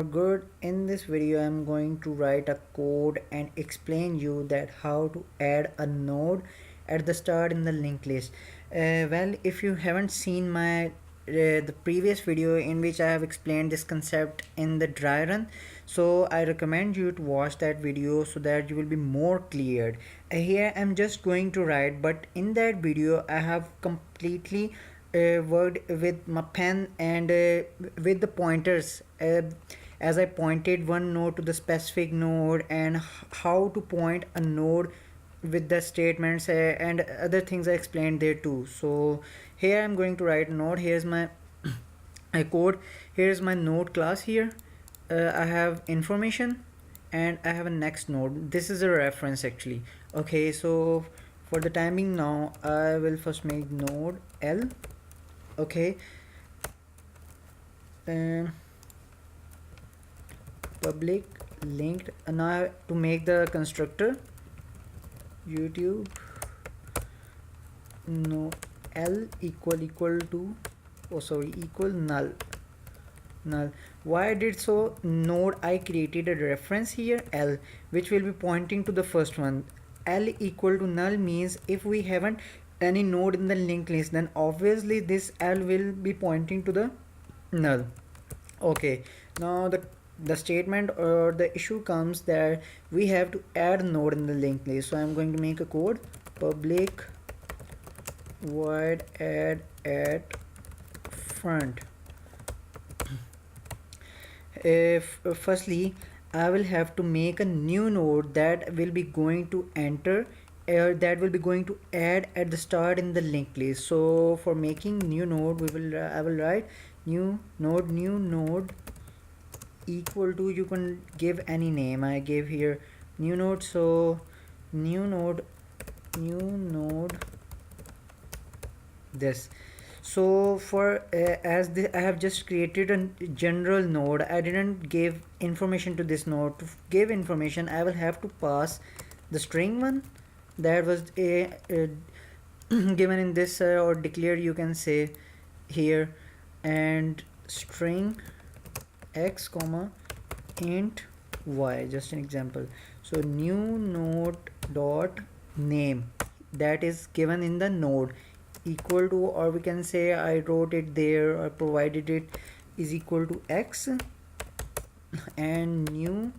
Good. In this video I'm going to write a code and explain you that how to add a node at the start in the linked list. Well, if you haven't seen my the previous video in which I have explained this concept in the dry run, so I recommend you to watch that video so that you will be more cleared. Here I'm just going to write, but in that video I have completely worked with my pen and with the pointers, as I pointed one node to the specific node and how to point a node with the statements and other things I explained there too. So here I'm going to write node. Here's my code. Here's my node class here. I have information and I have a next node. This is a reference actually. Okay, so for the timing now I will first make node L. Okay, public linked. Now to make the constructor YouTube no L equal to equal null. Why I did so? Node I created a reference here L which will be pointing to the first one. L equal to null means if we haven't any node in the linked list, then obviously this L will be pointing to the null. Okay, now the statement or the issue comes that we have to add a node in the linked list. So I'm going to make a code public void add at front. If firstly I will have to make a new node that will be going to enter that will be going to add at the start in the linked list. So for making new node I will write new node equal to, you can give any name. I gave here new node, so new node this. So for I have just created a general node, I didn't give information to this node. To give information I will have to pass the string one that was given in this or declared, you can say here, and string x comma int y, just an example. So new node dot name that is given in the node equal to, or we can say I wrote it there or provided it, is equal to x, and new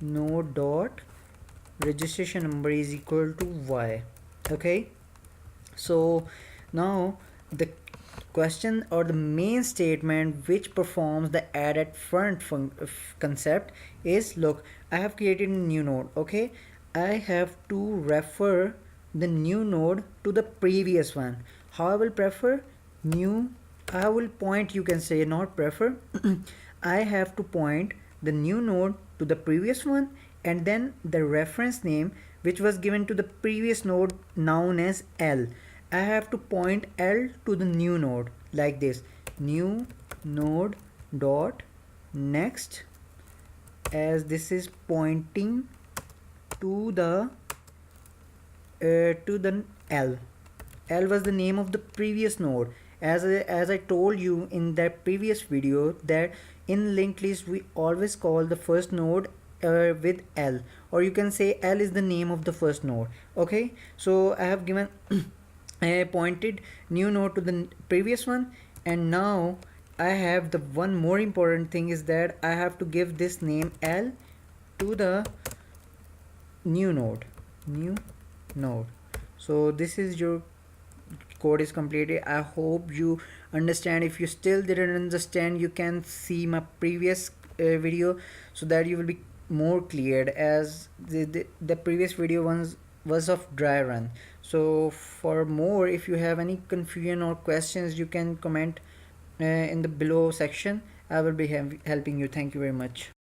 node dot registration number is equal to y. Okay, so now the question or the main statement which performs the add at front concept is, look, I have created a new node. Okay, I have to refer the new node to the previous one. How I will prefer new, I will point, you can say not prefer I have to point the new node to the previous one, and then the reference name which was given to the previous node known as L. I have to point L to the new node like this, new node dot next, as this is pointing to the L. L was the name of the previous node. As I told you in that previous video that in linked list we always call the first node with L, or you can say L is the name of the first node. Okay, so I have given I pointed new node to the previous one, and now I have the one more important thing is that I have to give this name L to the new node. So this is your code is completed. I hope you understand. If you still didn't understand, you can see my previous video so that you will be more cleared, as the previous video was of dry run. So for more, if you have any confusion or questions, you can comment in the below section. I will be helping you. Thank you very much.